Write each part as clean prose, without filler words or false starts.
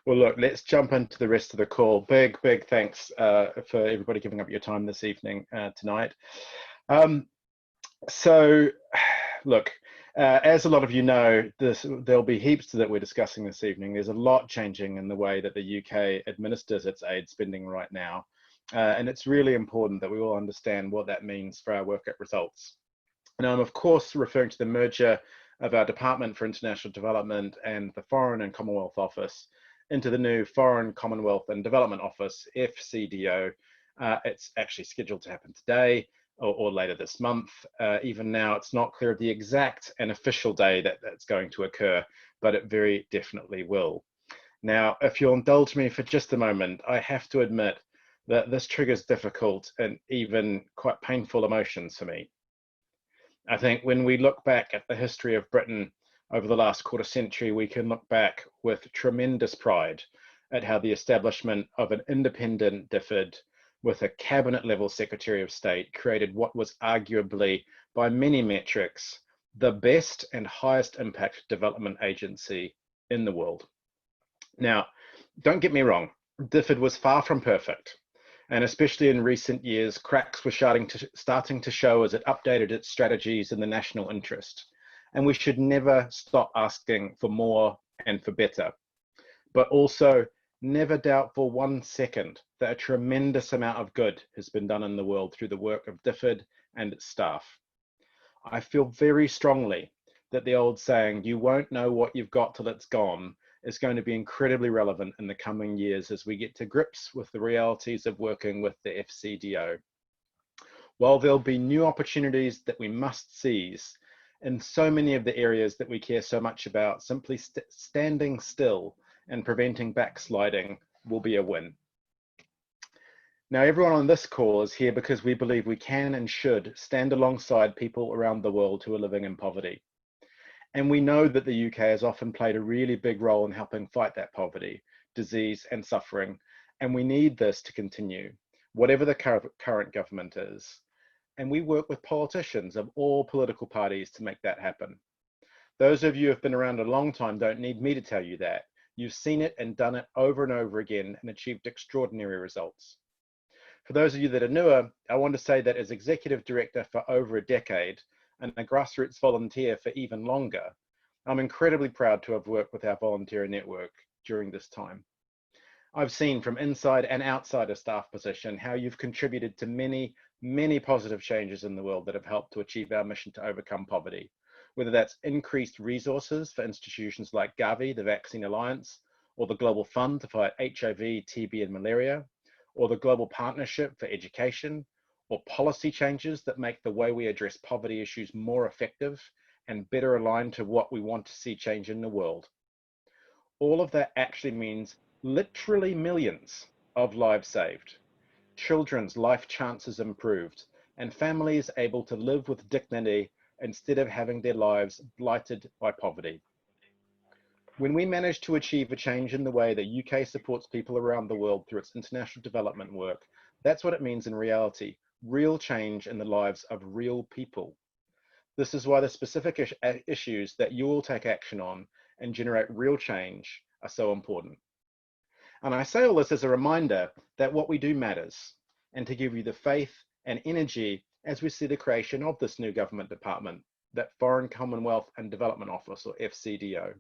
Well, look, let's jump into the rest of the call. Big thanks for everybody giving up your time this evening, tonight. So, look, as a lot of you know, there'll be heaps that we're discussing this evening. There's a lot changing in the way that the UK administers its aid spending right now. And it's really important that we all understand what that means for our work at Results. And I'm, of course, referring to the merger of our Department for International Development and the Foreign and Commonwealth Office into the new Foreign, Commonwealth and Development Office, Fcdo. It's actually scheduled to happen today or later this month. Even now, it's not clear of the exact and official day that that's going to occur, but it very definitely will. Now, if you'll indulge me for just a moment, I have to admit that this triggers difficult and even quite painful emotions for me. I think when we look back at the history of Britain over the last quarter century, we can look back with tremendous pride at how the establishment of an independent DFID with a cabinet level Secretary of State created what was arguably, by many metrics, the best and highest impact development agency in the world. Now, don't get me wrong, DFID was far from perfect. And especially in recent years, cracks were starting to show as it updated its strategies in the national interest. And we should never stop asking for more and for better. But also never doubt for 1 second that a tremendous amount of good has been done in the world through the work of DFID and its staff. I feel very strongly that the old saying, "You won't know what you've got till it's gone," is going to be incredibly relevant in the coming years as we get to grips with the realities of working with the Fcdo. While there'll be new opportunities that we must seize, in so many of the areas that we care so much about, simply standing still and preventing backsliding will be a win. Now, everyone on this call is here because we believe we can and should stand alongside people around the world who are living in poverty. And we know that the UK has often played a really big role in helping fight that poverty, disease and suffering. And we need this to continue, whatever the current government is. And we work with politicians of all political parties to make that happen. Those of you who have been around a long time don't need me to tell you that. You've seen it and done it over and over again and achieved extraordinary results. For those of you that are newer, I want to say that as Executive Director for over a decade, and a grassroots volunteer for even longer, I'm incredibly proud to have worked with our volunteer network during this time. I've seen from inside and outside a staff position how you've contributed to many positive changes in the world that have helped to achieve our mission to overcome poverty, whether that's increased resources for institutions like Gavi, the Vaccine Alliance, or the Global Fund to fight HIV, TB and malaria, or the Global Partnership for Education, or policy changes that make the way we address poverty issues more effective and better aligned to what we want to see change in the world. All of that actually means literally millions of lives saved, children's life chances improved, and families able to live with dignity instead of having their lives blighted by poverty. When we manage to achieve a change in the way the UK supports people around the world through its international development work, that's what it means in reality. Real change in the lives of real people. This is why the specific issues that you will take action on and generate real change are so important. And I say all this as a reminder that what we do matters, and to give you the faith and energy as we see the creation of this new government department, that Foreign, Commonwealth and Development Office, or Fcdo.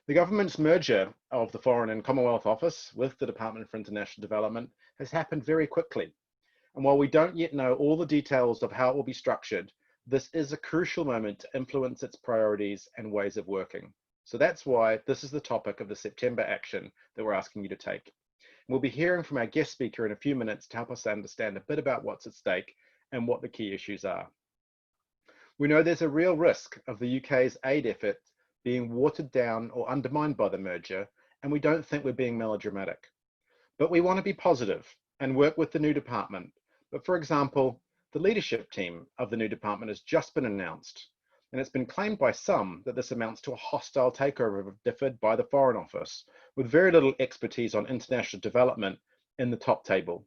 The government's merger of the Foreign and Commonwealth Office with the Department for International Development has happened very quickly. And while we don't yet know all the details of how it will be structured, this is a crucial moment to influence its priorities and ways of working. So that's why this is the topic of the September action that we're asking you to take. We'll be hearing from our guest speaker in a few minutes to help us understand a bit about what's at stake and what the key issues are. We know there's a real risk of the UK's aid effort being watered down or undermined by the merger, and we don't think we're being melodramatic. But we want to be positive and work with the new department. But for example, the leadership team of the new department has just been announced, and it's been claimed by some that this amounts to a hostile takeover of DFID by the Foreign Office, with very little expertise on international development in the top table.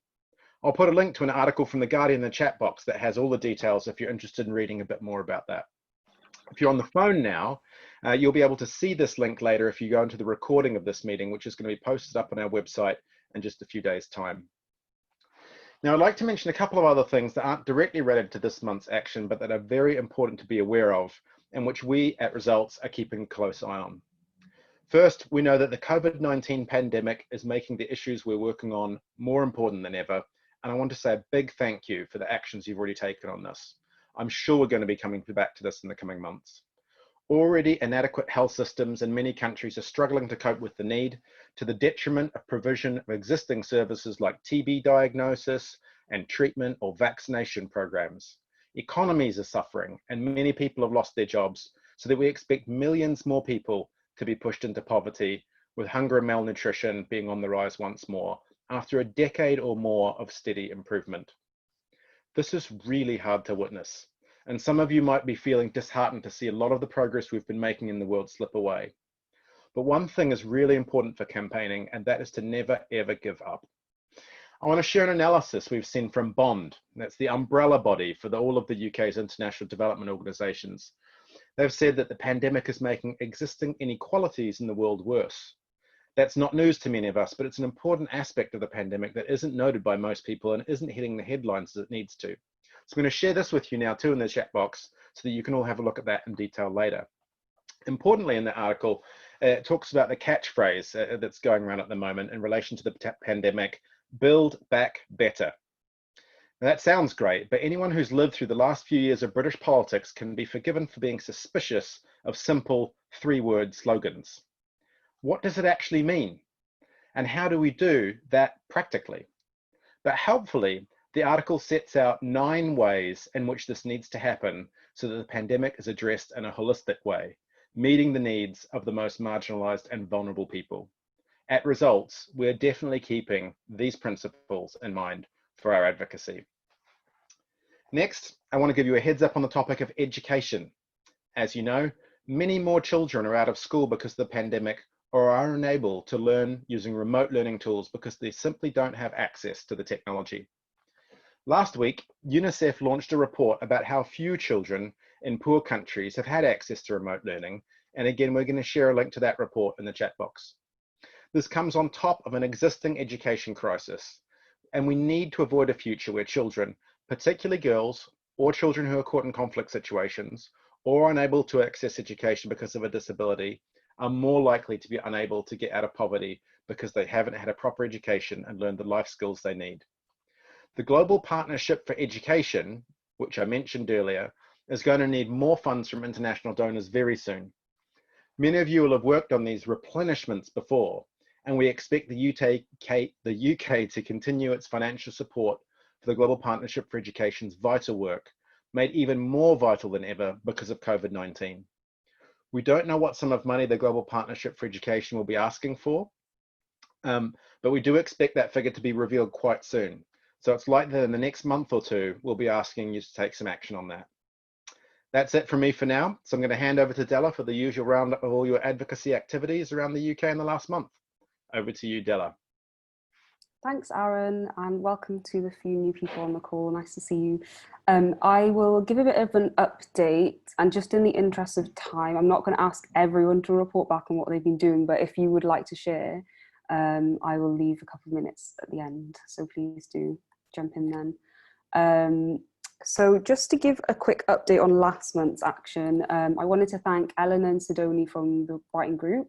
I'll put a link to an article from The Guardian in the chat box that has all the details if you're interested in reading a bit more about that. If you're on the phone now, you'll be able to see this link later if you go into the recording of this meeting, which is going to be posted up on our website in just a few days' time. Now, I'd like to mention a couple of other things that aren't directly related to this month's action, but that are very important to be aware of, and which we at Results are keeping a close eye on. First, we know that the COVID-19 pandemic is making the issues we're working on more important than ever, and I want to say a big thank you for the actions you've already taken on this. I'm sure we're going to be coming back to this in the coming months. Already inadequate health systems in many countries are struggling to cope with the need, to the detriment of provision of existing services like TB diagnosis and treatment or vaccination programs. Economies are suffering and many people have lost their jobs, so that we expect millions more people to be pushed into poverty, with hunger and malnutrition being on the rise once more, after a decade or more of steady improvement. This is really hard to witness, and some of you might be feeling disheartened to see a lot of the progress we've been making in the world slip away. But one thing is really important for campaigning, and that is to never ever give up. I want to share an analysis we've seen from BOND, that's the umbrella body for all of the UK's international development organisations. They've said that the pandemic is making existing inequalities in the world worse. That's not news to many of us, but it's an important aspect of the pandemic that isn't noted by most people and isn't hitting the headlines as it needs to. So I'm going to share this with you now too in the chat box so that you can all have a look at that in detail later. Importantly in the article, it talks about the catchphrase that's going around at the moment in relation to the pandemic, build back better. Now, that sounds great, but anyone who's lived through the last few years of British politics can be forgiven for being suspicious of simple three-word slogans. What does it actually mean? And how do we do that practically? But helpfully, the article sets out 9 ways in which this needs to happen so that the pandemic is addressed in a holistic way, meeting the needs of the most marginalized and vulnerable people. At Results, we're definitely keeping these principles in mind for our advocacy. Next, I want to give you a heads up on the topic of education. As you know, many more children are out of school because of the pandemic or are unable to learn using remote learning tools because they simply don't have access to the technology. Last week, UNICEF launched a report about how few children in poor countries have had access to remote learning. And again, we're going to share a link to that report in the chat box. This comes on top of an existing education crisis. And we need to avoid a future where children, particularly girls or children who are caught in conflict situations or unable to access education because of a disability, are more likely to be unable to get out of poverty because they haven't had a proper education and learned the life skills they need. The Global Partnership for Education, which I mentioned earlier, is going to need more funds from international donors very soon. Many of you will have worked on these replenishments before, and we expect the UK to continue its financial support for the Global Partnership for Education's vital work, made even more vital than ever because of COVID-19. We don't know what sum of money the Global Partnership for Education will be asking for, but we do expect that figure to be revealed quite soon. So it's likely that in the next month or two, we'll be asking you to take some action on that. That's it from me for now. So I'm going to hand over to Della for the usual roundup of all your advocacy activities around the UK in the last month. Over to you, Della. Thanks, Aaron, and welcome to the few new people on the call. Nice to see you. I will give a bit of an update, and just in the interest of time, I'm not going to ask everyone to report back on what they've been doing, but if you would like to share, I will leave a couple of minutes at the end, so please do jump in then. So just to give a quick update on last month's action, I wanted to thank Ellen and Sidoni from the Brighton group,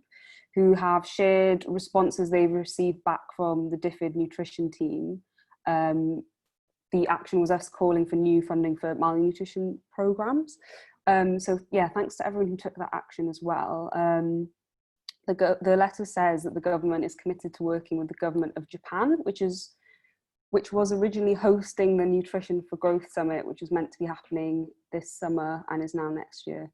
who have shared responses they've received back from the DFID nutrition team. The action was us calling for new funding for malnutrition programs. So yeah, thanks to everyone who took that action as well. The letter says that the government is committed to working with the government of Japan, which was originally hosting the Nutrition for Growth Summit, which was meant to be happening this summer and is now next year.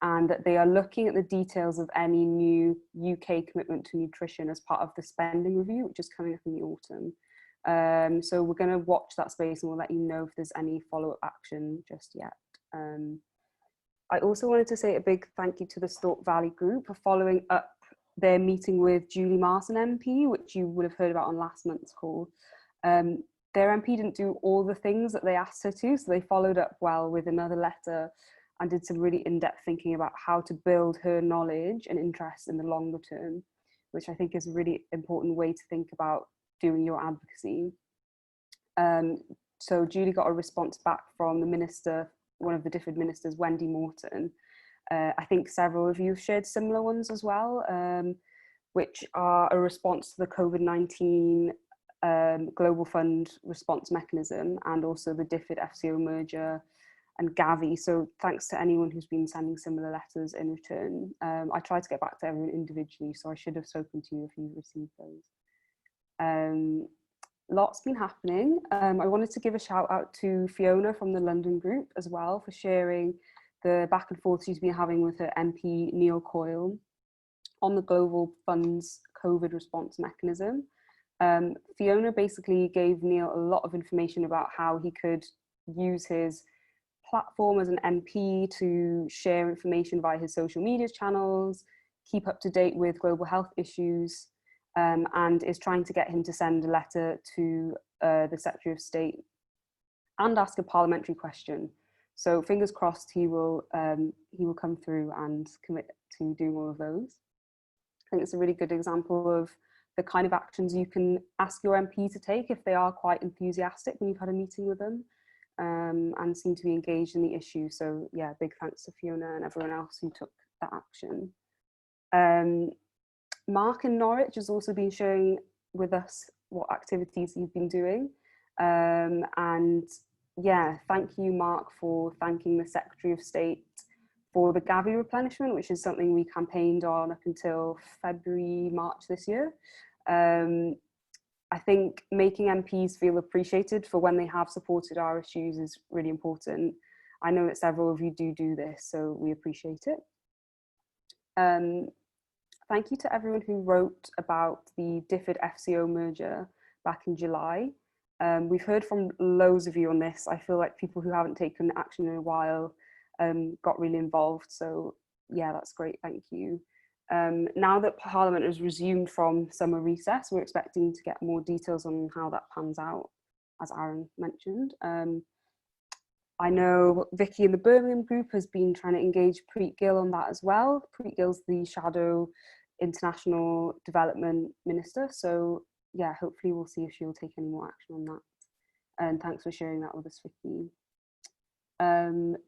And that they are looking at the details of any new UK commitment to nutrition as part of the spending review, which is coming up in the autumn. So we're going to watch that space and we'll let you know if there's any follow-up action just yet. I also wanted to say a big thank you to the Stork Valley group for following up their meeting with Julie Marson MP, which you would have heard about on last month's call. Their MP didn't do all the things that they asked her to, so they followed up well with another letter and did some really in-depth thinking about how to build her knowledge and interest in the longer term, which I think is a really important way to think about doing your advocacy. So Julie got a response back from the minister, one of the DFID ministers, Wendy Morton. I think several of you shared similar ones as well, which are a response to the COVID-19 Global Fund response mechanism, and also the DFID FCO merger and Gavi. So thanks to anyone who's been sending similar letters in return. I tried to get back to everyone individually, so I should have spoken to you if you've received those. Lots been happening. I wanted to give a shout out to Fiona from the London group as well for sharing the back and forth she's been having with her MP Neil Coyle on the Global Fund's COVID response mechanism. Fiona basically gave Neil a lot of information about how he could use his platform as an MP to share information via his social media channels, keep up to date with global health issues, and is trying to get him to send a letter to the Secretary of State and ask a parliamentary question. So fingers crossed he will come through and commit to doing all of those. I think it's a really good example of the kind of actions you can ask your MP to take if they are quite enthusiastic when you've had a meeting with them, and seem to be engaged in the issue. So yeah, big thanks to Fiona and everyone else who took that action. Mark in Norwich has also been sharing with us what activities you've been doing. And yeah, thank you, Mark, for thanking the Secretary of State for the Gavi replenishment, which is something we campaigned on up until February, March this year. I think making MPs feel appreciated for when they have supported our issues is really important. I know that several of you do this, so we appreciate it. Thank you to everyone who wrote about the DFID FCO merger back in July. We've heard from loads of you on this. I feel like people who haven't taken action in a while got really involved. So yeah, that's great, thank you. Now that Parliament has resumed from summer recess, we're expecting to get more details on how that pans out, as Aaron mentioned. I know Vicky in the Birmingham group has been trying to engage Preet Gill on that as well. Preet Gill's the Shadow International Development Minister. So yeah, hopefully we'll see if she'll take any more action on that. And thanks for sharing that with us, Vicky.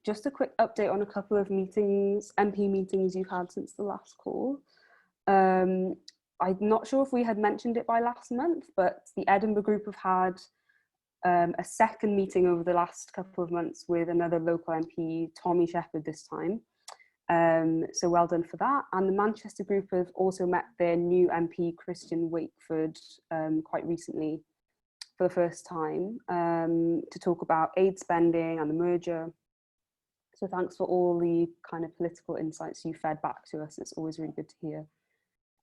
Just a quick update on a couple of meetings, MP meetings you've had since the last call. I'm not sure if we had mentioned it by last month, but the Edinburgh group have had a second meeting over the last couple of months with another local MP, Tommy Shepherd this time. So well done for that. And the Manchester group have also met their new MP, Christian Wakeford, quite recently for the first time to talk about aid spending and the merger. So thanks for all the kind of political insights you fed back to us. It's always really good to hear.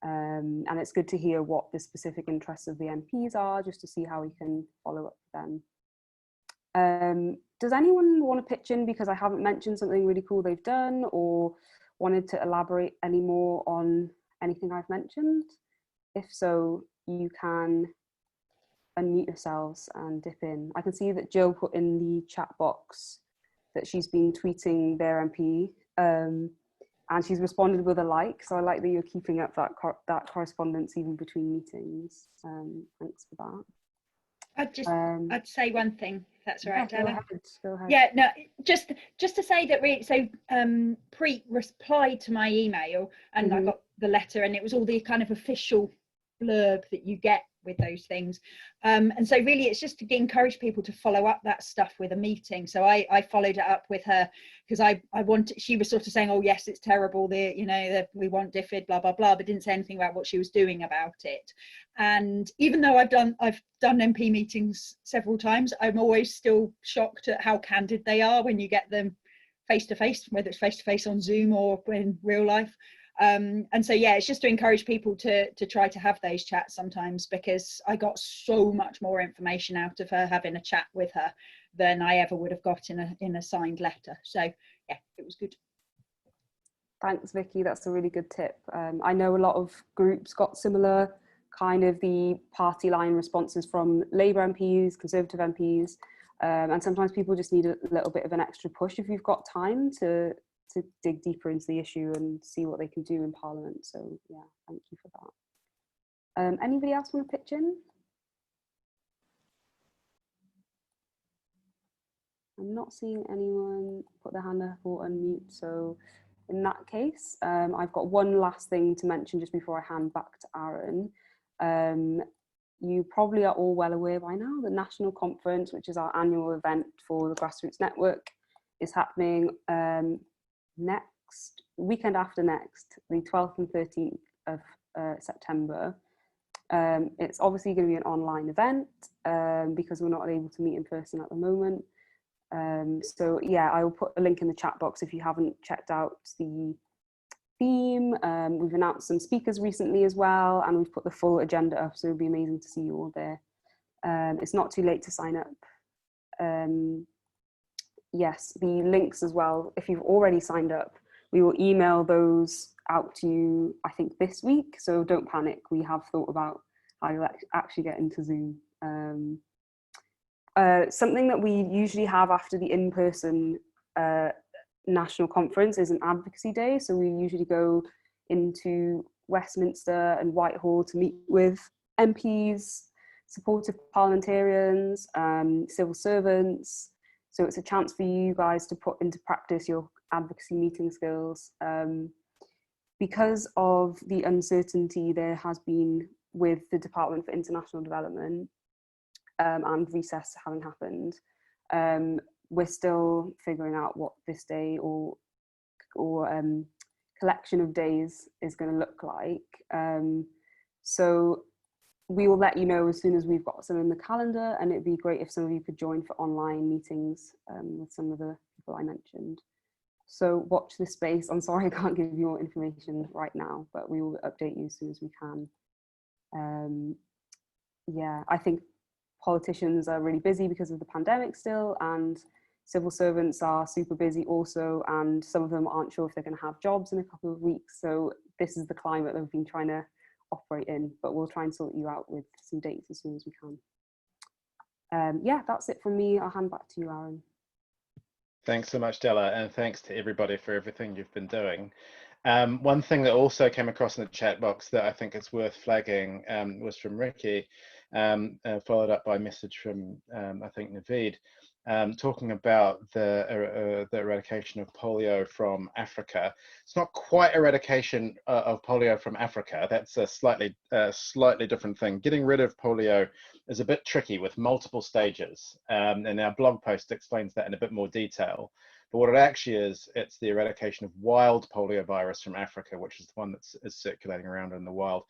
And it's good to hear what the specific interests of the MPs are, just to see how we can follow up with them. Does anyone want to pitch in because I haven't mentioned something really cool they've done, or wanted to elaborate any more on anything I've mentioned? If so, you can unmute yourselves and dip in. I can see that Jill put in the chat box that she's been tweeting their MP, and she's responded with a like, so I like that you're keeping up that correspondence even between meetings. Thanks for that. I'd say one thing, if that's all right, Della. Go ahead. Yeah, no, just to say that Preet replied to my email, and I got the letter, and it was all the kind of official blurb that you get with those things, and so really it's just to encourage people to follow up that stuff with a meeting. So I followed it up with her because she was sort of saying, oh yes, it's terrible, we want DFID, blah blah blah, but didn't say anything about what she was doing about it. And even though I've done MP meetings several times, I'm always still shocked at how candid they are when you get them face to face, whether it's face to face on Zoom or in real life. And so yeah, it's just to encourage people to try to have those chats sometimes, because I got so much more information out of her having a chat with her than I ever would have got in a signed letter. So yeah, it was good. Thanks, Vicky. That's a really good tip. I know a lot of groups got similar kind of the party line responses from Labour MPs, Conservative MPs, And sometimes people just need a little bit of an extra push if you've got time to dig deeper into the issue and see what they can do in Parliament. So yeah, thank you for that. Anybody else want to pitch in? I'm not seeing anyone put their hand up or unmute, so in that case, I've got one last thing to mention just before I hand back to Aaron. You probably are all well aware by now, the National Conference, which is our annual event for the Grassroots Network, is happening weekend after next, the 12th and 13th of September. It's obviously going to be an online event because we're not able to meet in person at the moment. So yeah, I will put a link in the chat box if you haven't checked out the theme. We've announced some speakers recently as well, and we've put the full agenda up, so it'll be amazing to see you all there. It's not too late to sign up. Yes, the links as well, if you've already signed up, we will email those out to you, I think this week, so don't panic. We have thought about how you'll actually get into Zoom. Something that we usually have after the in-person national conference is an advocacy day. So we usually go into Westminster and Whitehall to meet with MPs, supportive parliamentarians, civil servants. So it's a chance for you guys to put into practice your advocacy meeting skills. Because of the uncertainty there has been with the Department for International Development and recess having happened, we're still figuring out what this day or collection of days is going to look like. So we will let you know as soon as we've got some in the calendar, and it'd be great if some of you could join for online meetings with some of the people I mentioned. So watch this space. I'm sorry I can't give you more information right now, but we will update you as soon as we can. Yeah, I think politicians are really busy because of the pandemic still, and civil servants are super busy also, and some of them aren't sure if they're going to have jobs in a couple of weeks. So this is the climate that we've been trying to operate in, but we'll try and sort you out with some dates as soon as we can. Yeah, that's it from me. I'll hand back to you, Aaron. Thanks so much, Della, and thanks to everybody for everything you've been doing. One thing that also came across in the chat box that I think is worth flagging was from Ricky, followed up by a message from, I think, Naveed, talking about the eradication of polio from Africa. It's not quite eradication of polio from Africa. That's a slightly different thing. Getting rid of polio is a bit tricky with multiple stages, and our blog post explains that in a bit more detail. But what it actually is, it's the eradication of wild poliovirus from Africa, which is the one that is circulating around in the wild.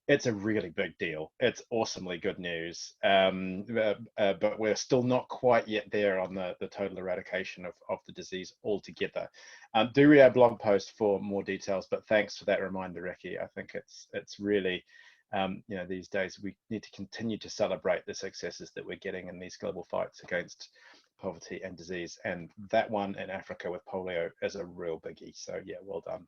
It's a really big deal. It's awesomely good news, but we're still not quite yet there on the total eradication of the disease altogether. Do read our blog post for more details, but thanks for that reminder, Ricky. I think it's really, you know, these days we need to continue to celebrate the successes that we're getting in these global fights against poverty and disease, and that one in Africa with polio is a real biggie. So yeah, well done.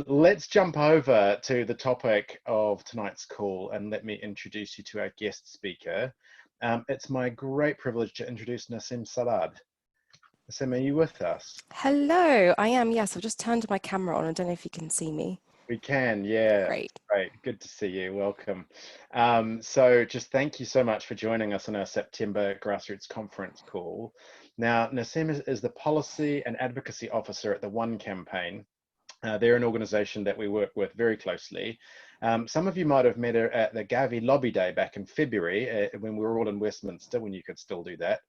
Let's jump over to the topic of tonight's call, and let me introduce you to our guest speaker. It's my great privilege to introduce Nasim Salad. Nasim, are you with us? Hello, I am, yes. I've just turned my camera on. I don't know if you can see me. We can, yeah. Great. Great, good to see you, welcome. So just thank you so much for joining us on our September Grassroots Conference call. Now, Nasim is the Policy and Advocacy Officer at the One Campaign. They're an organisation that we work with very closely. Some of you might have met her at the Gavi Lobby Day back in February when we were all in Westminster, when you could still do that.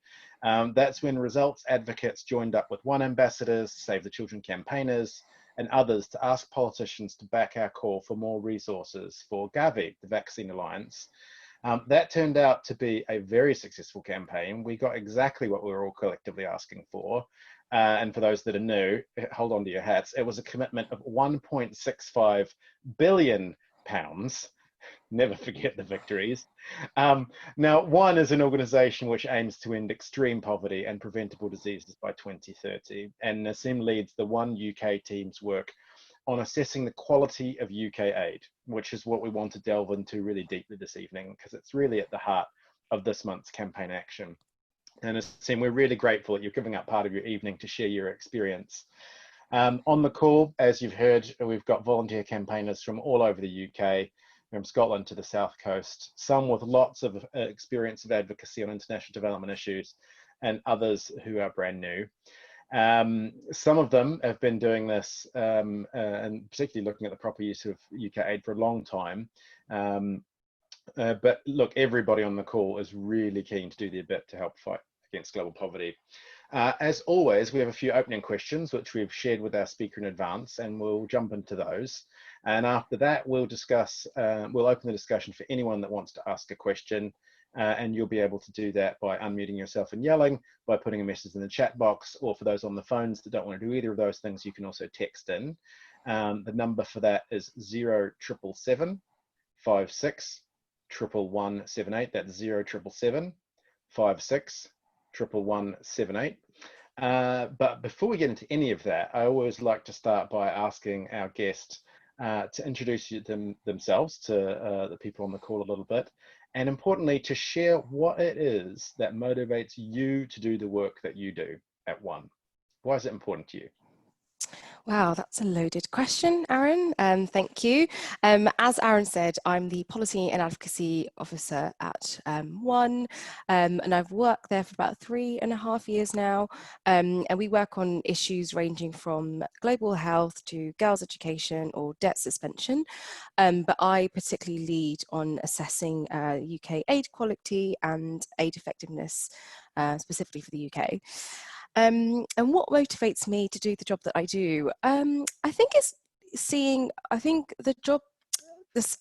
That's when results advocates joined up with One ambassadors, Save the Children campaigners, and others to ask politicians to back our call for more resources for Gavi, the Vaccine Alliance. That turned out to be a very successful campaign. We got exactly what we were all collectively asking for. And for those that are new, hold on to your hats. It was a commitment of £1.65 billion. Never forget the victories. Now, One is an organisation which aims to end extreme poverty and preventable diseases by 2030. And Nasim leads the One UK team's work on assessing the quality of UK aid, which is what we want to delve into really deeply this evening, because it's really at the heart of this month's campaign action. And Nasim, we're really grateful that you're giving up part of your evening to share your experience. On the call, as you've heard, we've got volunteer campaigners from all over the UK, from Scotland to the South Coast, some with lots of experience of advocacy on international development issues, and others who are brand new. Some of them have been doing this, and particularly looking at the proper use of UK aid for a long time. But look, everybody on the call is really keen to do their bit to help fight against global poverty. As always, we have a few opening questions which we've shared with our speaker in advance, and we'll jump into those. And after that, we'll discuss, we'll open the discussion for anyone that wants to ask a question, and you'll be able to do that by unmuting yourself and yelling, by putting a message in the chat box, or for those on the phones that don't want to do either of those things, you can also text in. The number for that is 0777 56 11178. That's 0777 56 11178. But before we get into any of that, I always like to start by asking our guest to introduce themselves to the people on the call a little bit, and importantly, to share what it is that motivates you to do the work that you do at One. Why is it important to you? Wow, that's a loaded question, Aaron. Thank you. As Aaron said, I'm the Policy and Advocacy Officer at One, and I've worked there for about 3.5 years now. And we work on issues ranging from global health to girls' education or debt suspension. But I particularly lead on assessing UK aid quality and aid effectiveness, specifically for the UK. And what motivates me to do the job that I do? I think it's the job,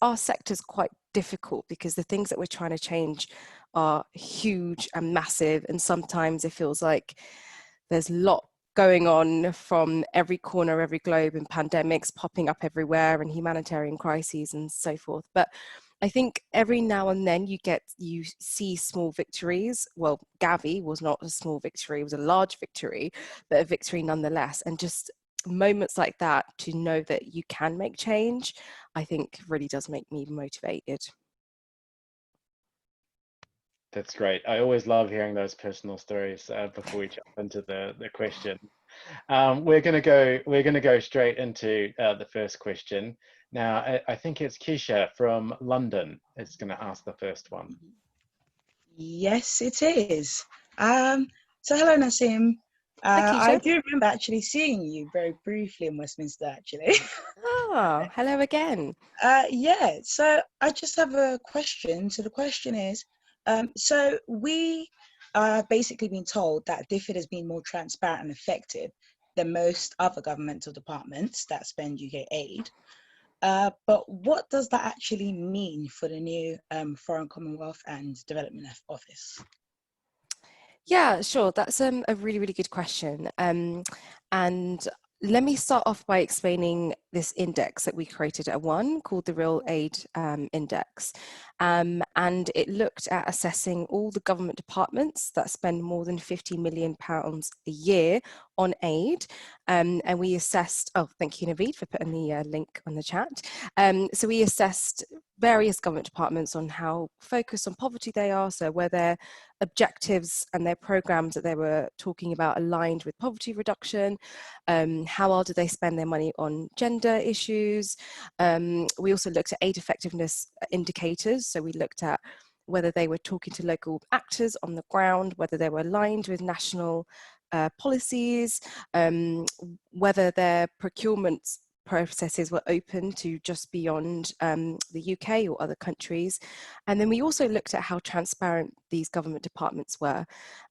our sector is quite difficult because the things that we're trying to change are huge and massive, and sometimes it feels like there's a lot going on from every corner, every globe, and pandemics popping up everywhere, and humanitarian crises and so forth. But I think every now and then you see small victories. Well, Gavi was not a small victory, it was a large victory, but a victory nonetheless. And just moments like that, to know that you can make change, I think really does make me motivated. That's great. I always love hearing those personal stories before we jump into the question. We're going to go straight into the first question. Now, I think it's Keisha from London is going to ask the first one. Yes, it is. So hello, Nasim. I do remember actually seeing you very briefly in Westminster, actually. Oh, hello again. Yeah, so I just have a question. So the question is, so we are basically being told that DFID has been more transparent and effective than most other governmental departments that spend UK aid. But what does that actually mean for the new Foreign, Commonwealth and Development Office? Yeah, sure. That's a really, really good question. And let me start off by explaining this index that we created at One called the Real Aid Index. And it looked at assessing all the government departments that spend more than £50 million a year on aid. And we assessed, oh, thank you, Naveed, for putting the link on the chat. So we assessed various government departments on how focused on poverty they are, so where their objectives and their programs that they were talking about aligned with poverty reduction, how well do they spend their money on gender issues. We also looked at aid effectiveness indicators, so we looked at whether they were talking to local actors on the ground, whether they were aligned with national policies, whether their procurement processes were open to just beyond the UK or other countries. And then we also looked at how transparent these government departments were.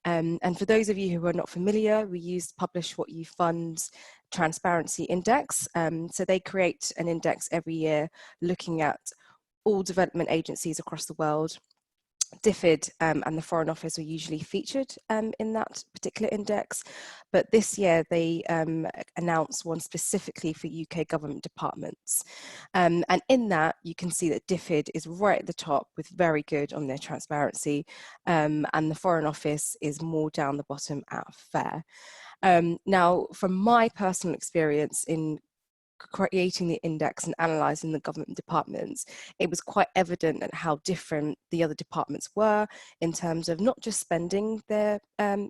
And for those of you who are not familiar, we used Publish What You Fund's Transparency Index. So they create an index every year looking at all development agencies across the world. DFID and the Foreign Office are usually featured in that particular index, but this year they announced one specifically for UK government departments. And in that, you can see that DFID is right at the top with very good on their transparency, and the Foreign Office is more down the bottom at fair. Now, from my personal experience in creating the index and analysing the government departments, it was quite evident at how different the other departments were in terms of not just spending their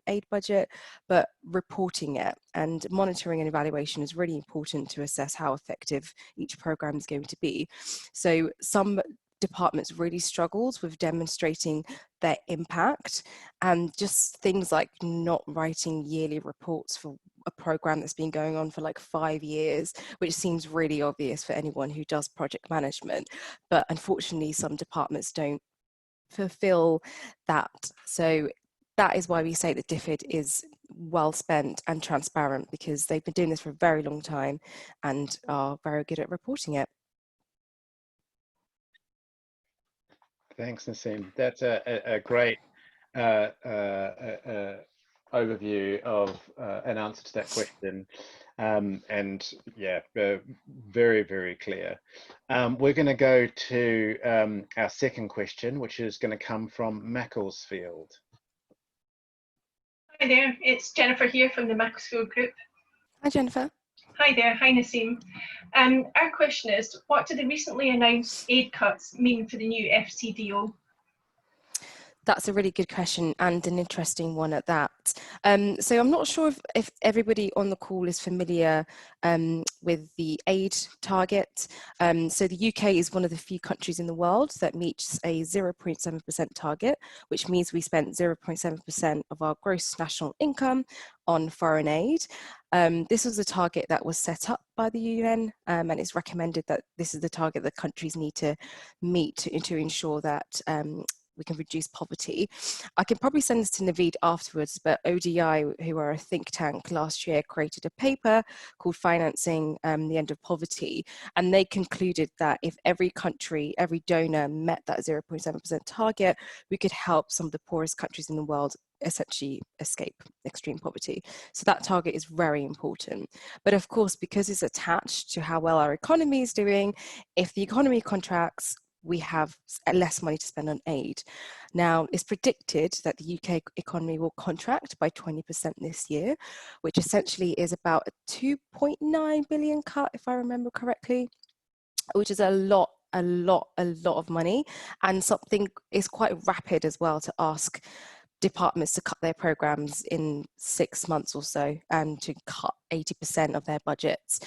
aid budget, but reporting it. And monitoring and evaluation is really important to assess how effective each programme is going to be. So some departments really struggled with demonstrating their impact, and just things like not writing yearly reports for a program that's been going on for like 5 years, which seems really obvious for anyone who does project management, but unfortunately some departments don't fulfill that. So that is why we say that DFID is well spent and transparent, because they've been doing this for a very long time and are very good at reporting it. Thanks, Nasim. That's a great overview of an answer to that question. And yeah, very, very clear. We're going to go to our second question, which is going to come from Macclesfield. Hi there, it's Jennifer here from the Macclesfield group. Hi, Jennifer. Hi there, hi Nasim. Our question is, what do the recently announced aid cuts mean for the new Fcdo? That's a really good question, and an interesting one at that. So I'm not sure if everybody on the call is familiar with the aid target. So the UK is one of the few countries in the world that meets a 0.7% target, which means we spent 0.7% of our gross national income on foreign aid. This was a target that was set up by the UN, and it's recommended that this is the target that countries need to meet to ensure that we can reduce poverty. I can probably send this to Naveed afterwards, but ODI, who are a think tank, last year created a paper called Financing the End of Poverty, and they concluded that if every country, every donor met that 0.7% target, we could help some of the poorest countries in the world essentially escape extreme poverty. So that target is very important. But of course, because it's attached to how well our economy is doing, if the economy contracts, we have less money to spend on aid. Now, it's predicted that the UK economy will contract by 20% this year, which essentially is about a 2.9 billion cut, if I remember correctly, which is a lot of money, and something is quite rapid as well to ask departments to cut their programs in 6 months or so and to cut 80% of their budgets.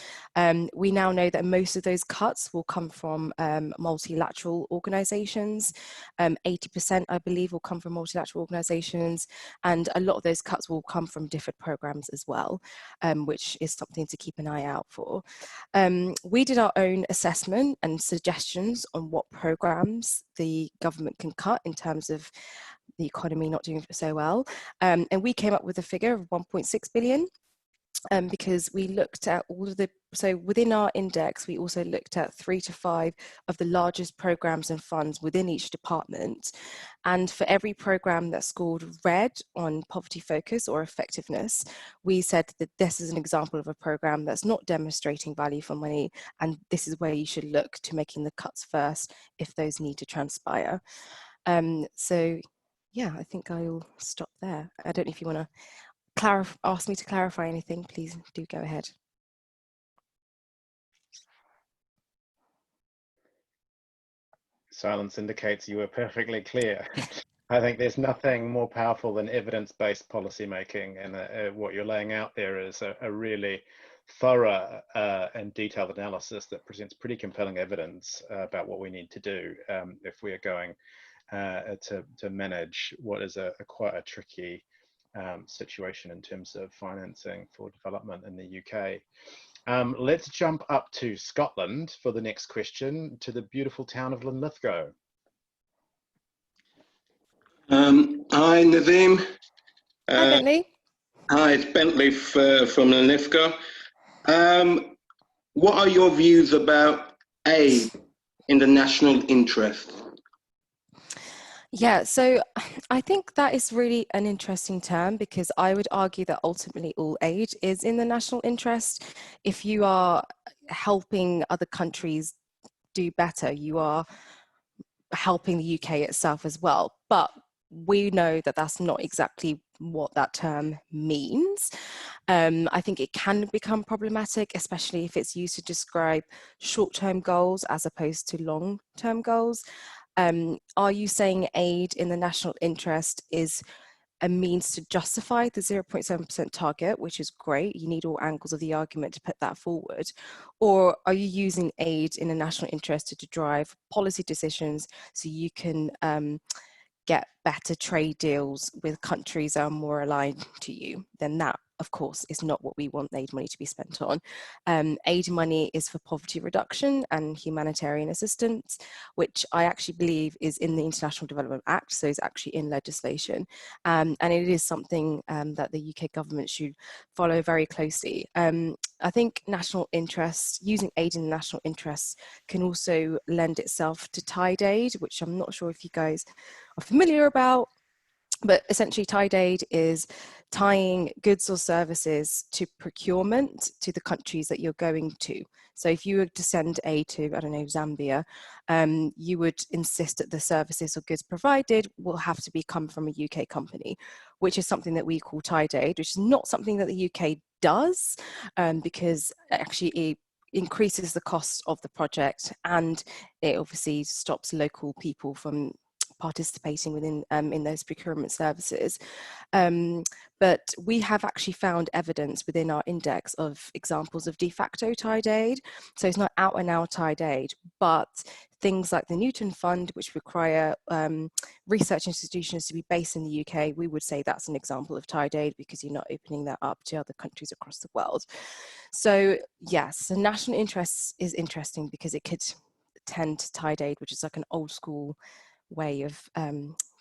We now know that most of those cuts will come from multilateral organisations. 80%, I believe, will come from multilateral organisations, and a lot of those cuts will come from different programmes as well, which is something to keep an eye out for. We did our own assessment and suggestions on what programmes the government can cut in terms of the economy not doing so well, and we came up with a figure of 1.6 billion. Because we looked at all of the, so within our index, we also looked at 3 to 5 of the largest programs and funds within each department. And for every program that scored red on poverty focus or effectiveness, we said that this is an example of a program that's not demonstrating value for money, and this is where you should look to making the cuts first if those need to transpire. So yeah, I think I'll stop there. I don't know if you want to ask me to clarify anything, please do go ahead. Silence indicates you were perfectly clear. I think there's nothing more powerful than evidence-based policy making, and what you're laying out there is a really thorough and detailed analysis that presents pretty compelling evidence about what we need to do if we are going to manage what is quite a tricky situation in terms of financing for development in the UK. Let's jump up to Scotland for the next question, to the beautiful town of Linlithgow. Hi, Nasim. Hi, Bentley. Hi, it's Bentley from Linlithgow. What are your views about aid in the national interest? Yeah, so I think that is really an interesting term, because I would argue that ultimately all aid is in the national interest. If you are helping other countries do better, you are helping the UK itself as well. But we know that that's not exactly what that term means. I think it can become problematic, especially if it's used to describe short-term goals as opposed to long-term goals. Are you saying aid in the national interest is a means to justify the 0.7% target, which is great? You need all angles of the argument to put that forward. Or are you using aid in the national interest to drive policy decisions so you can get better trade deals with countries that are more aligned to you? Then that, of course, is not what we want aid money to be spent on. Aid money is for poverty reduction and humanitarian assistance, which I actually believe is in the International Development Act, so it's actually in legislation. And it is something that the UK government should follow very closely. I think national interest, using aid in the national interest, can also lend itself to tied aid, which I'm not sure if you guys are familiar about. But essentially, tied aid is tying goods or services to procurement to the countries that you're going to. So if you were to send aid to, I don't know, Zambia, you would insist that the services or goods provided will have to come from a UK company, which is something that we call tied aid, which is not something that the UK does, because actually it increases the cost of the project, and it obviously stops local people from participating within in those procurement services. But we have actually found evidence within our index of examples of de facto tied aid. So it's not out and out tied aid, but things like the Newton Fund, which require research institutions to be based in the UK, we would say that's an example of tied aid because you're not opening that up to other countries across the world. So yes, the national interest is interesting because it could tend to tied aid, which is like an old school way of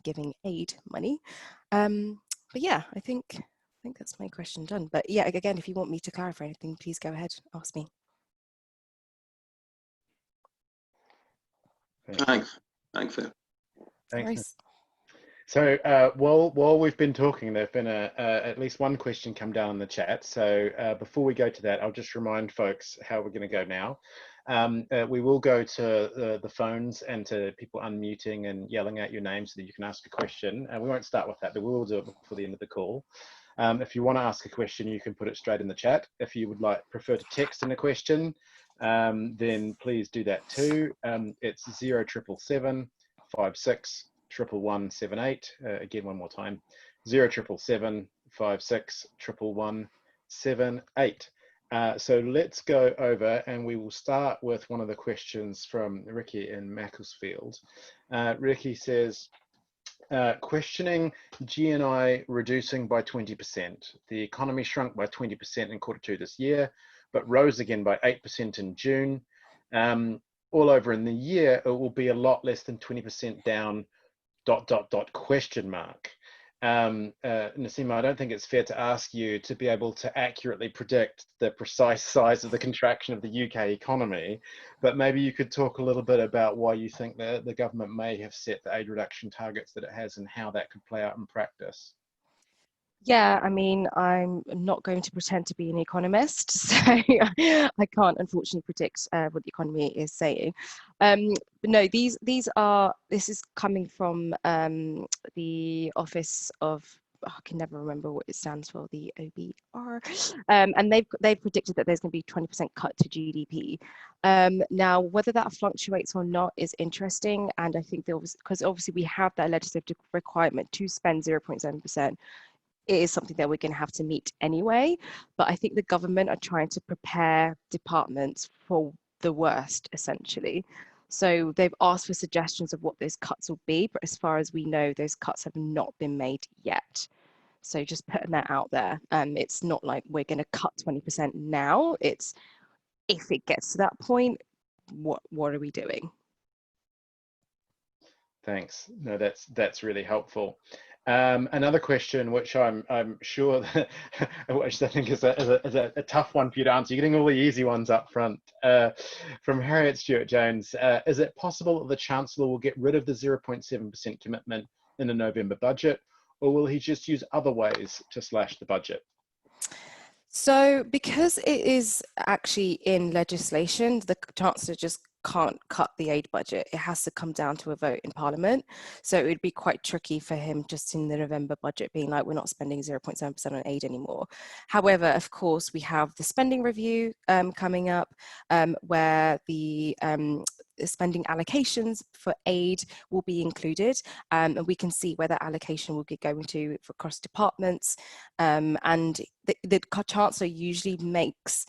giving aid money. But yeah, I think that's my question done. But yeah, again, if you want me to clarify anything, please go ahead, ask me. Thanks. Thanks. Thanks. So while we've been talking, there've been at least one question come down in the chat. So before we go to that, I'll just remind folks how we're going to go now. We will go to the phones and to people unmuting and yelling out your name so that you can ask a question. And we won't start with that, but we will do it before the end of the call. If you want to ask a question, you can put it straight in the chat. If you would prefer to text in a question, then please do that too. It's 0777 56 11178. Again, one more time, 0777 56 11178. So let's go over, and we will start with one of the questions from Ricky in Macclesfield. Ricky says, questioning GNI reducing by 20%. The economy shrunk by 20% in Q2 this year, but rose again by 8% in June. All over in the year, it will be a lot less than 20% down, ... question mark. Nasim, I don't think it's fair to ask you to be able to accurately predict the precise size of the contraction of the UK economy, but maybe you could talk a little bit about why you think the government may have set the aid reduction targets that it has and how that could play out in practice. Yeah, I mean, I'm not going to pretend to be an economist, so I can't unfortunately predict what the economy is saying. But no, this is coming from the Office of, I can never remember what it stands for, the OBR, and they've predicted that there's going to be 20% cut to GDP. Now, whether that fluctuates or not is interesting, and I think because obviously we have that legislative requirement to spend 0.7%. It is something that we're going to have to meet anyway, but I think the government are trying to prepare departments for the worst, essentially. So they've asked for suggestions of what those cuts will be, but as far as we know, those cuts have not been made yet. So just putting that out there. It's not like we're going to cut 20% now. It's if it gets to that point, what are we doing? Thanks. No, that's really helpful. Another question, which I'm sure that, which I think is a tough one for you to answer. You're getting all the easy ones up front. From Harriet Stewart-Jones, is it possible that the Chancellor will get rid of the 0.7% commitment in the November budget, or will he just use other ways to slash the budget? So because it is actually in legislation, the Chancellor just can't cut the aid budget. It has to come down to a vote in Parliament. So it would be quite tricky for him just in the November budget being like, we're not spending 0.7% on aid anymore. However, of course, we have the spending review coming up, where the spending allocations for aid will be included, and we can see where that allocation will be going to across departments, and the Chancellor usually makes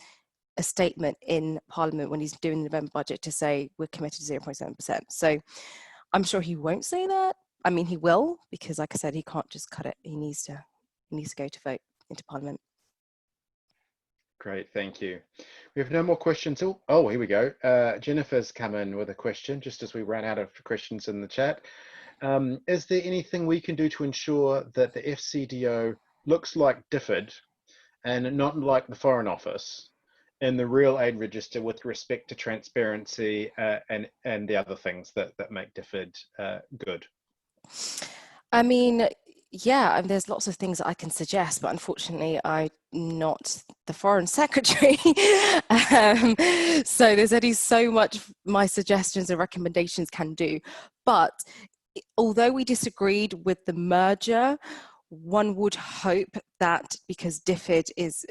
a statement in Parliament when he's doing the November budget to say we're committed to 0.7%. So I'm sure he won't say that. I mean, he will, because like I said, he can't just cut it. He needs to go to vote into Parliament. Great, thank you. We have no more questions. Oh, here we go. Jennifer's come in with a question just as we ran out of questions in the chat. Is there anything we can do to ensure that the FCDO looks like DFID and not like the Foreign Office in the real aid register with respect to transparency and the other things that make DFID good? I mean, yeah, and there's lots of things that I can suggest, but unfortunately I'm not the Foreign Secretary. So there's only so much my suggestions and recommendations can do. But although we disagreed with the merger, one would hope that because DFID is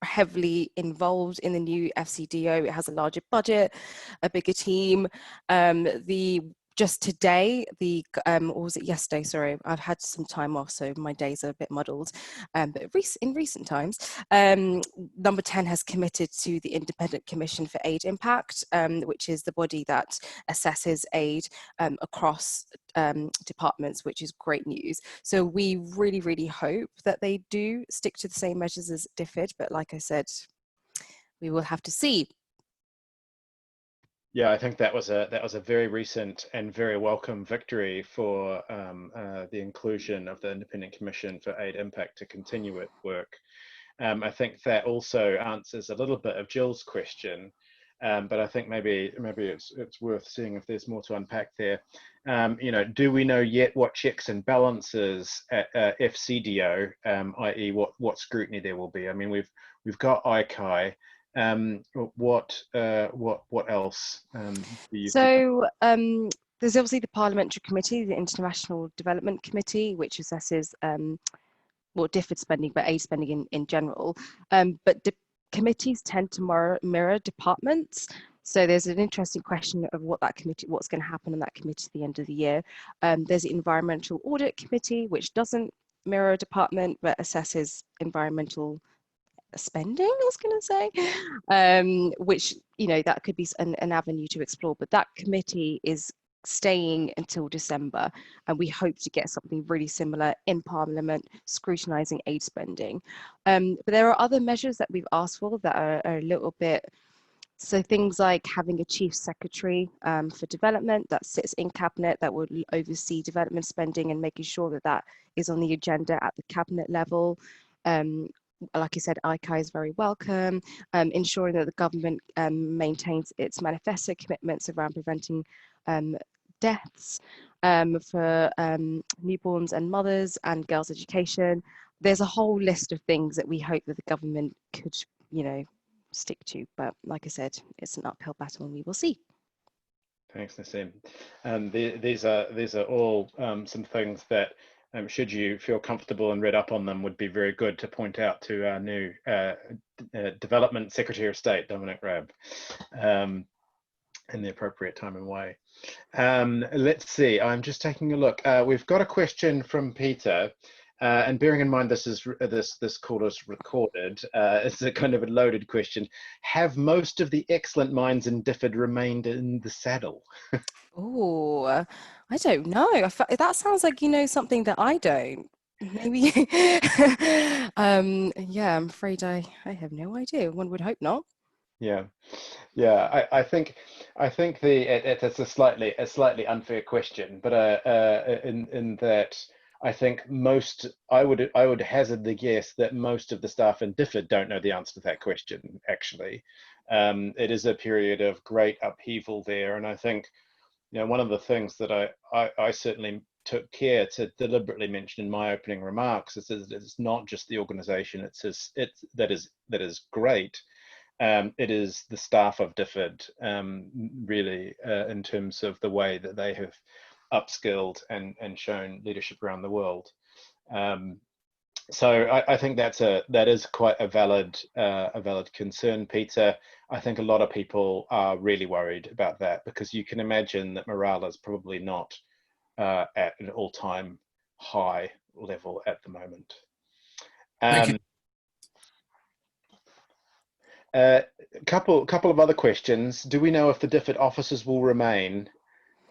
heavily involved in the new FCDO, it has a larger budget, a bigger team, just today, or was it yesterday? Sorry, I've had some time off, so my days are a bit muddled. But in recent times, Number 10 has committed to the Independent Commission for Aid Impact, which is the body that assesses aid across departments, which is great news. So we really, really hope that they do stick to the same measures as DFID, but like I said, we will have to see. Yeah, I think that was a very recent and very welcome victory for the inclusion of the Independent Commission for Aid Impact to continue its work. I think that also answers a little bit of Jill's question, but I think maybe it's worth seeing if there's more to unpack there. You know, do we know yet what checks and balances at FCDO, i.e., what scrutiny there will be? I mean, we've got ICAI. What else do you So there's obviously the Parliamentary Committee, the International Development Committee, which assesses DFID spending, but aid spending in general. But committees tend to mirror departments. So there's an interesting question of what's going to happen in that committee at the end of the year. There's the Environmental Audit Committee, which doesn't mirror a department, but assesses environmental spending, I was going to say, which, you know, that could be an avenue to explore, but that committee is staying until December, and we hope to get something really similar in Parliament scrutinising aid spending. But there are other measures that we've asked for that are a little bit, so things like having a chief secretary for development that sits in cabinet that would oversee development spending and making sure that that is on the agenda at the cabinet level. Like I said, ICAI is very welcome, ensuring that the government maintains its manifesto commitments around preventing deaths for newborns and mothers and girls' education. There's a whole list of things that we hope that the government could, you know, stick to. But like I said, it's an uphill battle and we will see. Thanks, Nasim. These are all some things that, should you feel comfortable and read up on them, would be very good to point out to our new Development Secretary of State, Dominic Raab, in the appropriate time and way. Let's see, I'm just taking a look. We've got a question from Peter, and bearing in mind this call is recorded, it's a kind of a loaded question. Have most of the excellent minds in DFID remained in the saddle? Oh, I don't know. That sounds like you know something that I don't. Maybe. Yeah, I'm afraid I have no idea. One would hope not. Yeah, I think it's a slightly unfair question, but in that I think I would hazard the guess that most of the staff in DFID don't know the answer to that question. Actually, it is a period of great upheaval there, and I think, you know, one of the things that I certainly took care to deliberately mention in my opening remarks is that it's not just the organisation that is great. It is the staff of DFID, really, in terms of the way that they have upskilled and shown leadership around the world. So I think that is quite a valid concern, Peter. I think a lot of people are really worried about that, because you can imagine that morale is probably not at an all-time high level at the moment. Thank you. Couple of other questions. Do we know if the DFID offices will remain?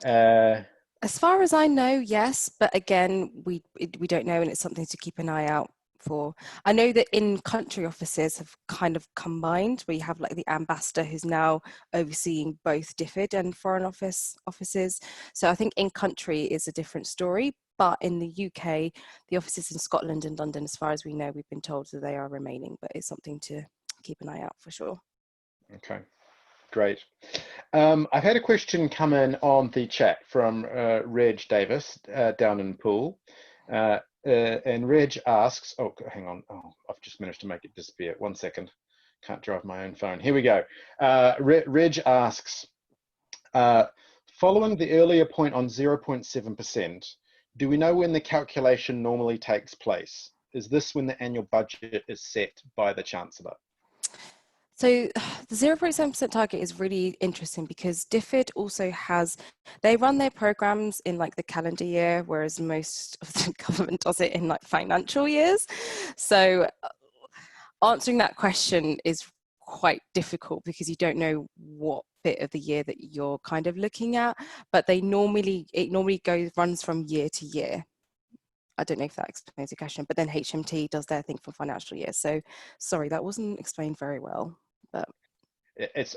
As far as I know, yes, but again, we don't know, and it's something to keep an eye out for. I know that in-country offices have kind of combined, where you have like the ambassador who's now overseeing both DFID and foreign offices. So I think in-country is a different story, but in the UK, the offices in Scotland and London, as far as we know, we've been told that they are remaining, but it's something to keep an eye out for sure. Okay, great. I've had a question come in on the chat from Reg Davis down in Poole. And Reg asks, oh, hang on. Oh, I've just managed to make it disappear. 1 second. Can't drive my own phone. Here we go. Reg asks, following the earlier point on 0.7%, do we know when the calculation normally takes place? Is this when the annual budget is set by the Chancellor? So the 0.7% target is really interesting because DFID also has, they run their programs in like the calendar year, whereas most of the government does it in like financial years. So answering that question is quite difficult because you don't know what bit of the year that you're kind of looking at, but it normally runs from year to year. I don't know if that explains the question, but then HMT does their thing for financial year. So sorry, that wasn't explained very well. But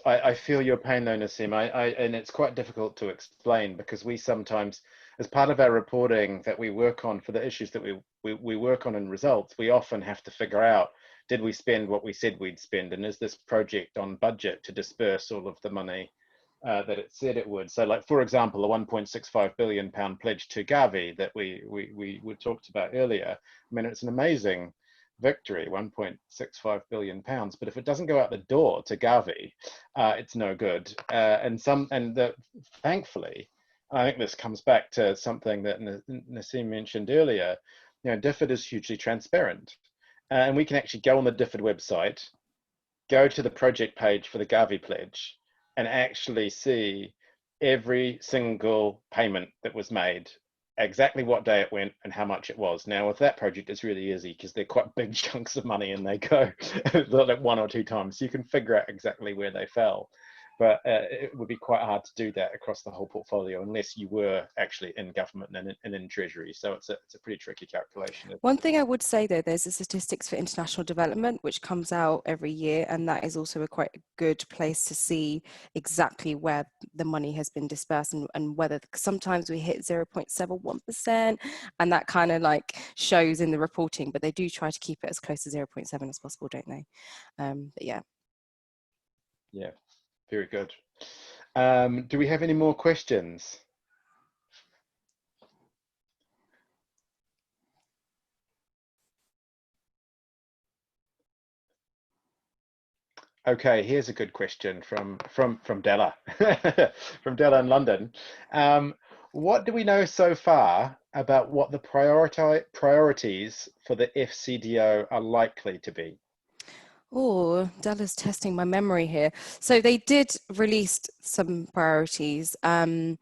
I feel your pain though, Nasim, and it's quite difficult to explain because we sometimes, as part of our reporting that we work on for the issues that we work on in results, we often have to figure out, did we spend what we said we'd spend, and is this project on budget to disperse all of the money that it said it would? So like, for example, the £1.65 billion pledge to Gavi that we talked about earlier, I mean, it's an amazing victory, £1.65 billion, but if it doesn't go out the door to Gavi, it's no good. Thankfully, I think this comes back to something that Nasim mentioned earlier. You know, DFID is hugely transparent, and we can actually go on the DFID website, go to the project page for the Gavi pledge, and actually see every single payment that was made, exactly what day it went and how much it was. Now with that project, it's really easy because they're quite big chunks of money and they go like 1 or 2 times. So you can figure out exactly where they fell. But it would be quite hard to do that across the whole portfolio unless you were actually in government and in Treasury. So it's a pretty tricky calculation. One thing I would say though, there's the statistics for international development, which comes out every year. And that is also a quite good place to see exactly where the money has been dispersed and whether sometimes we hit 0.71%. And that kind of like shows in the reporting, but they do try to keep it as close to 0.7 as possible, don't they? But yeah. Yeah. Very good. Do we have any more questions? Okay, here's a good question from Della, from Della in London. What do we know so far about what the priorities for the Fcdo are likely to be? Oh, Della's testing my memory here. So they did release some priorities, 5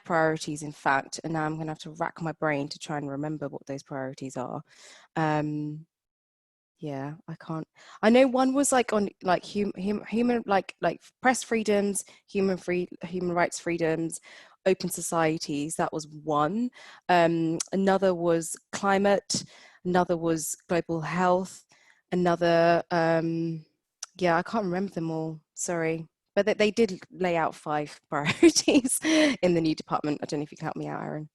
priorities in fact, and now I'm going to have to rack my brain to try and remember what those priorities are. Yeah, I can't. I know one was like on like human like press freedoms, human rights freedoms, open societies. That was one. Another was climate. Another was global health. Another, yeah, I can't remember them all, sorry. But they did lay out 5 priorities in the new department. I don't know if you can help me out, Aaron.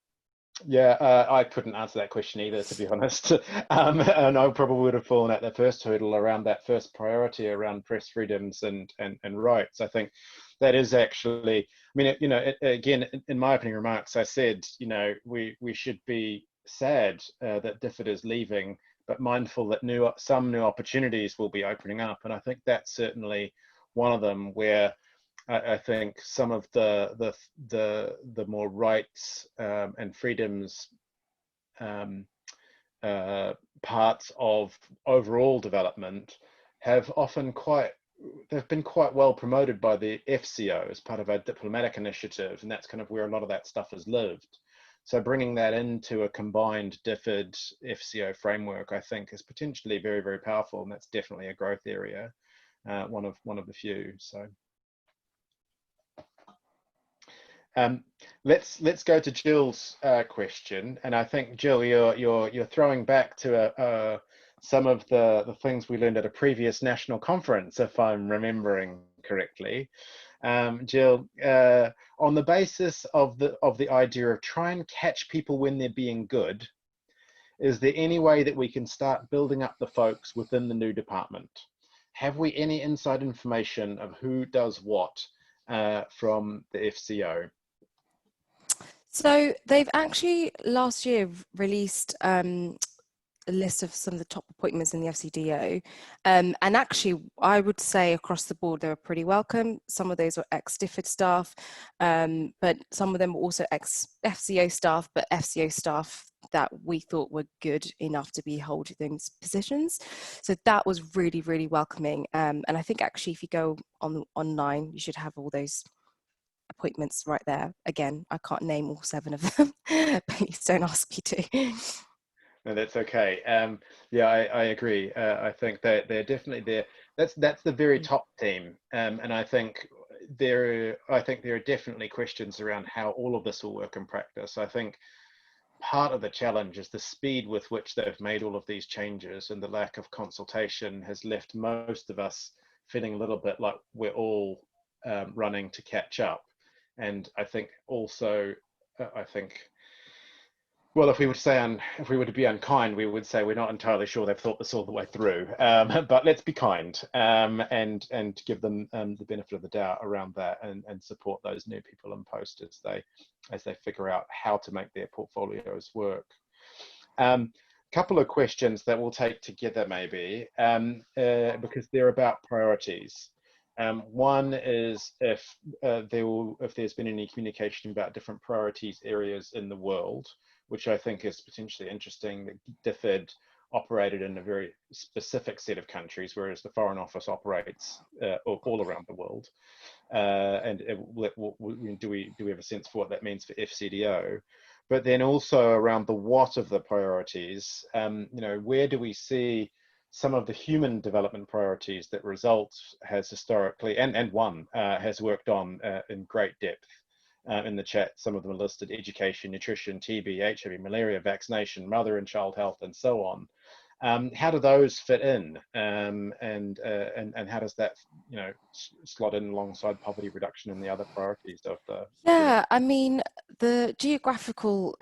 Yeah, I couldn't answer that question either, to be honest. And I probably would have fallen at the first hurdle around that first priority around press freedoms and rights. I think that is actually, I mean, you know, again, in my opening remarks, I said, you know, we should be sad that DFID is leaving, but mindful that some new opportunities will be opening up. And I think that's certainly one of them, where I think some of the more rights and freedoms parts of overall development have been quite well promoted by the Fcdo as part of our diplomatic initiative, and that's kind of where a lot of that stuff has lived. So bringing that into a combined DFID Fcdo framework, I think, is potentially very, very powerful, and that's definitely a growth area, one of the few. So let's go to Jill's question, and I think, Jill, you're throwing back to some of the things we learned at a previous national conference, if I'm remembering correctly. Jill, on the basis of the idea of try and catch people when they're being good, is there any way that we can start building up the folks within the new department? Have we any inside information of who does what from the Fcdo? So they've actually last year released a list of some of the top appointments in the Fcdo, and actually I would say across the board they were pretty welcome. Some of those were ex-DFID staff, but some of them were also ex-Fcdo staff, but Fcdo staff that we thought were good enough to be holding those positions. So that was really, really welcoming, and I think actually if you go online you should have all those appointments right there. Again, I can't name all 7 of them. Please don't ask me to. No, that's okay. Yeah, I agree. I think that they're definitely there. That's the very top team, and I think there are definitely questions around how all of this will work in practice. I think part of the challenge is the speed with which they've made all of these changes, and the lack of consultation has left most of us feeling a little bit like we're all running to catch up. And I think also, well, if we were to be unkind, we would say we're not entirely sure they've thought this all the way through. But let's be kind and give them the benefit of the doubt around that, and support those new people in post as they figure out how to make their portfolios work. Couple of questions that we'll take together maybe, because they're about priorities. One is if there's been any communication about different priorities areas in the world, which I think is potentially interesting, that DFID operated in a very specific set of countries, whereas the Foreign Office operates all around the world. And do we have a sense for what that means for Fcdo? But then also around the what of the priorities, where do we see some of the human development priorities that RESULTS has historically, and one has worked on in great depth. In the chat, some of them are listed: education, nutrition, TB, HIV, malaria, vaccination, mother and child health, and so on. How do those fit in, and how does that slot in alongside poverty reduction and the other priorities of the? Yeah, I mean, the geographical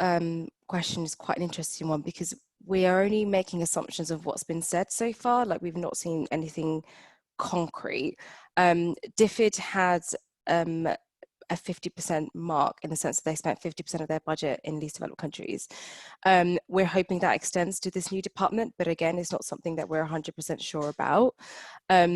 question is quite an interesting one, because we are only making assumptions of what's been said so far. Like, we've not seen anything concrete. DFID had a 50% mark, in the sense that they spent 50% of their budget in least developed countries. We're hoping that extends to this new department, but again, it's not something that we're 100% sure about. I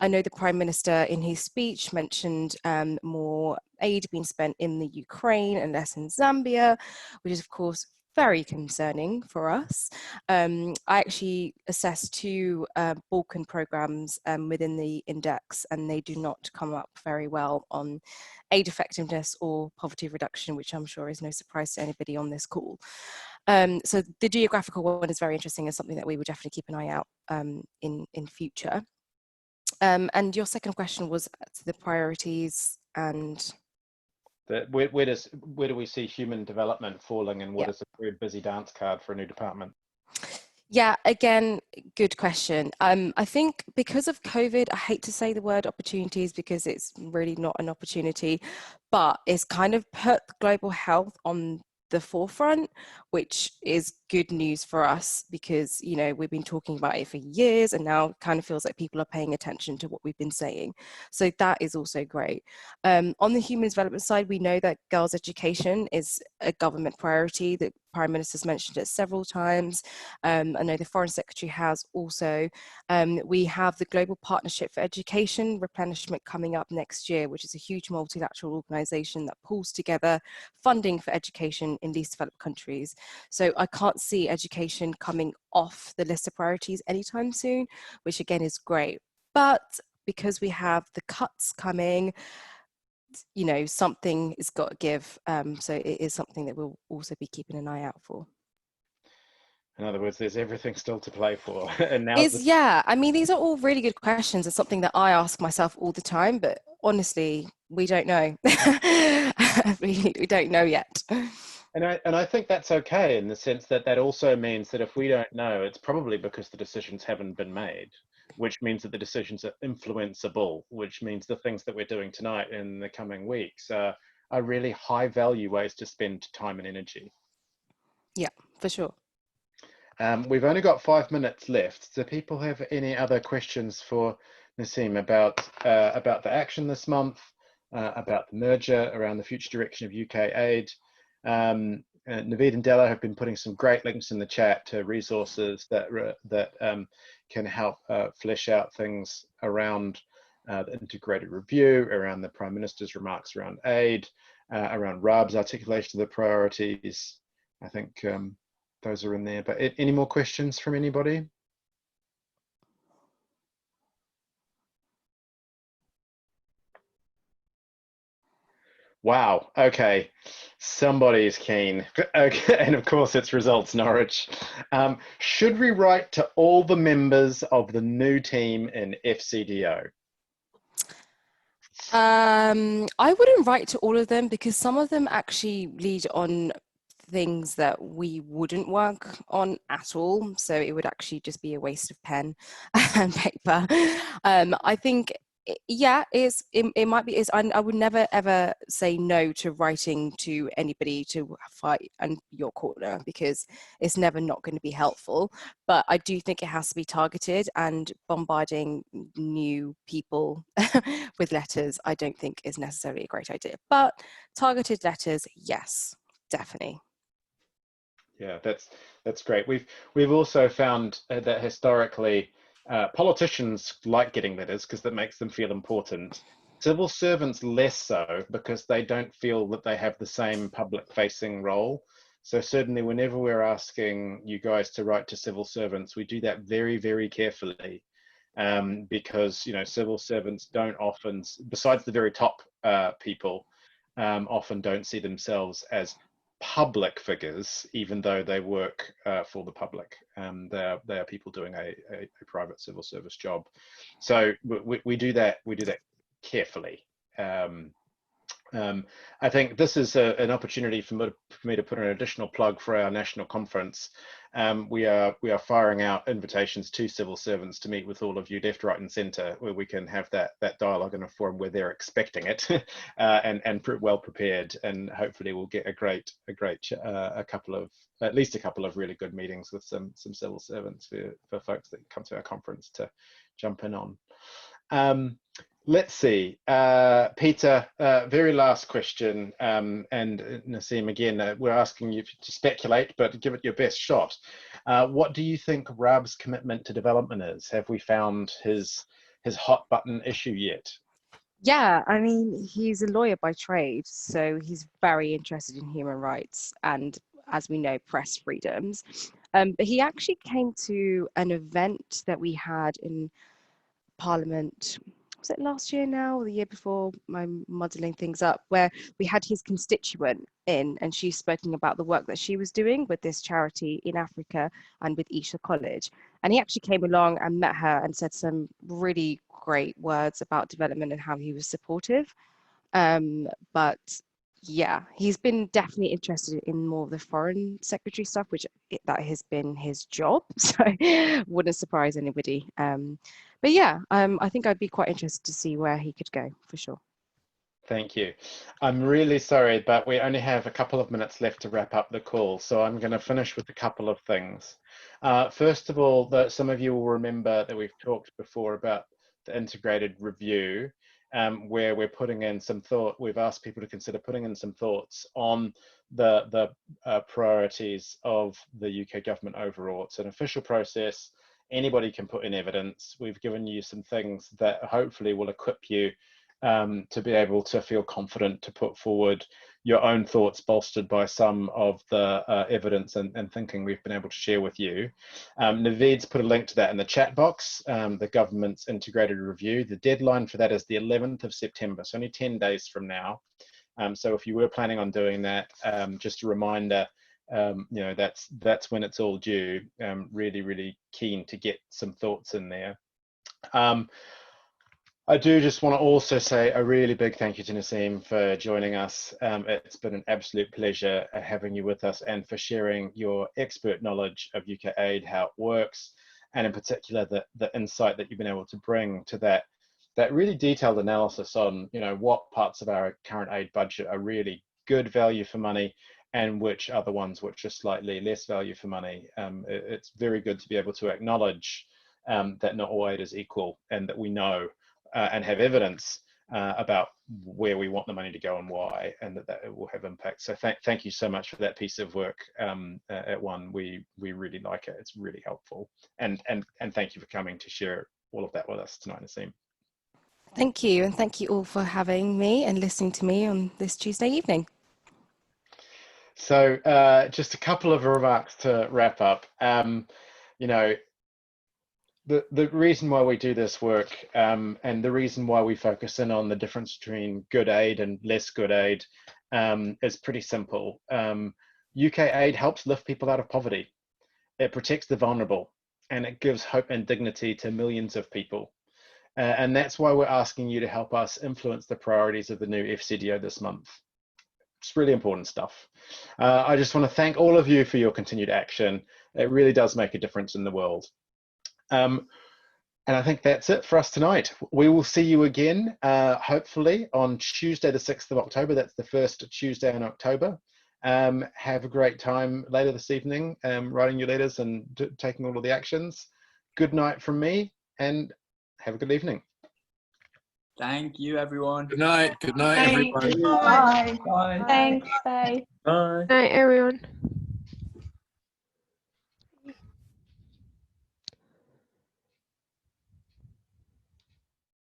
know the Prime Minister in his speech mentioned more aid being spent in the Ukraine and less in Zambia, which is of course very concerning for us. I actually assessed 2 Balkan programs within the index, and they do not come up very well on aid effectiveness or poverty reduction, which I'm sure is no surprise to anybody on this call. So the geographical one is very interesting, and something that we would definitely keep an eye out in future. And your second question was to the priorities and... Where do we see human development falling, and what is a very busy dance card for a new department? Yeah, again, good question. I think because of COVID, I hate to say the word opportunities because it's really not an opportunity, but it's kind of put global health on the forefront, which is good news for us, because we've been talking about it for years, and now it kind of feels like people are paying attention to what we've been saying. So that is also great. On the human development side, we know that girls' education is a government priority, that Prime Minister's mentioned it several times. I know the Foreign Secretary has also. We have the Global Partnership for Education replenishment coming up next year, which is a huge multilateral organisation that pulls together funding for education in least developed countries. So I can't see education coming off the list of priorities anytime soon, which again is great. But because we have the cuts coming, you know, something has got to give. So it is something that we'll also be keeping an eye out for. In other words, there's everything still to play for. And now, yeah, I mean, these are all really good questions. It's something that I ask myself all the time, but honestly, we don't know. we don't know yet. And I think that's okay, in the sense that that also means that if we don't know, it's probably because the decisions haven't been made, which means that the decisions are influenceable, which means the things that we're doing tonight in the coming weeks are really high value ways to spend time and energy. Yeah, for sure. We've only got 5 minutes left. Do people have any other questions for Nasim about the action this month, about the merger, around the future direction of UK aid? Naveed and Della have been putting some great links in the chat to resources that can help flesh out things around the integrated review, around the Prime Minister's remarks around aid, around RAB's articulation of the priorities. I think those are in there. But any more questions from anybody? Wow, okay, somebody's keen. Okay, and of course it's Results Norwich. Should we write to all the members of the new team in Fcdo? I wouldn't write to all of them, because some of them actually lead on things that we wouldn't work on at all. So it would actually just be a waste of pen and paper. I think, yeah, it might be. I would never ever say no to writing to anybody to fight and your corner, because it's never not going to be helpful. But I do think it has to be targeted, and bombarding new people with letters, I don't think is necessarily a great idea. But targeted letters, yes, definitely. Yeah, that's great. We've also found that historically politicians like getting letters because that makes them feel important. Civil servants less so, because they don't feel that they have the same public-facing role. So certainly whenever we're asking you guys to write to civil servants, we do that very, very carefully, because, you know, civil servants don't often, besides the very top people, often don't see themselves as public figures, even though they work for the public. They are people doing a private civil service job. So we do that carefully. I think this is an opportunity for me to put an additional plug for our national conference. We are firing out invitations to civil servants to meet with all of you, left, right, and centre, where we can have that dialogue in a forum where they're expecting it, and well prepared, and hopefully we'll get at least a couple of really good meetings with some civil servants for folks that come to our conference to jump in on. Let's see, Peter, very last question, and Nasim, again, we're asking you to speculate, but give it your best shot. What do you think RAB's commitment to development is? Have we found his hot button issue yet? Yeah, I mean, he's a lawyer by trade, so he's very interested in human rights and, as we know, press freedoms. But he actually came to an event that we had in Parliament, was it last year now or the year before? I'm muddling things up, where we had his constituent in, and she's spoken about the work that she was doing with this charity in Africa and with Isha College. And he actually came along and met her and said some really great words about development and how he was supportive. But yeah, he's been definitely interested in more of the foreign secretary stuff, which that has been his job, so wouldn't surprise anybody. But yeah, I think I'd be quite interested to see where he could go, for sure. Thank you. I'm really sorry, but we only have a couple of minutes left to wrap up the call, so I'm going to finish with a couple of things. First of all, some of you will remember that we've talked before about the integrated review, where we're putting in some thought. We've asked people to consider putting in some thoughts on the priorities of the UK government overall. It's an official process. Anybody can put in evidence. We've given you some things that hopefully will equip you to be able to feel confident to put forward your own thoughts, bolstered by some of the evidence and thinking we've been able to share with you. Naveed's put a link to that in the chat box, the government's integrated review. The deadline for that is the 11th of September, so only 10 days from now. So if you were planning on doing that, just a reminder, you know, that's when it's all due. Really, really keen to get some thoughts in there. I do just want to also say a really big thank you to Nasim for joining us. It's been an absolute pleasure having you with us, and for sharing your expert knowledge of UK aid, how it works, and in particular the insight that you've been able to bring to that really detailed analysis on, you know, what parts of our current aid budget are really good value for money and which are the ones which are slightly less value for money. It's very good to be able to acknowledge that not all aid is equal, and that we know and have evidence about where we want the money to go and why, and that it will have impact. So thank you so much for that piece of work at One. We really like it. It's really helpful. And thank you for coming to share all of that with us tonight, Nasim. Thank you, and thank you all for having me and listening to me on this Tuesday evening. So just a couple of remarks to wrap up. You know, the reason why we do this work and the reason why we focus in on the difference between good aid and less good aid is pretty simple. UK aid helps lift people out of poverty. It protects the vulnerable, and it gives hope and dignity to millions of people. And that's why we're asking you to help us influence the priorities of the new Fcdo this month. It's really important stuff. I just want to thank all of you for your continued action. It really does make a difference in the world. And I think that's it for us tonight. We will see you again, hopefully on Tuesday, the 6th of October. That's the first Tuesday in October. Have a great time later this evening, writing your letters and taking all of the actions. Good night from me, and have a good evening. Thank you, everyone. Good night. Good night, everyone. Bye. Bye. Thanks. Bye. Bye. Night, everyone.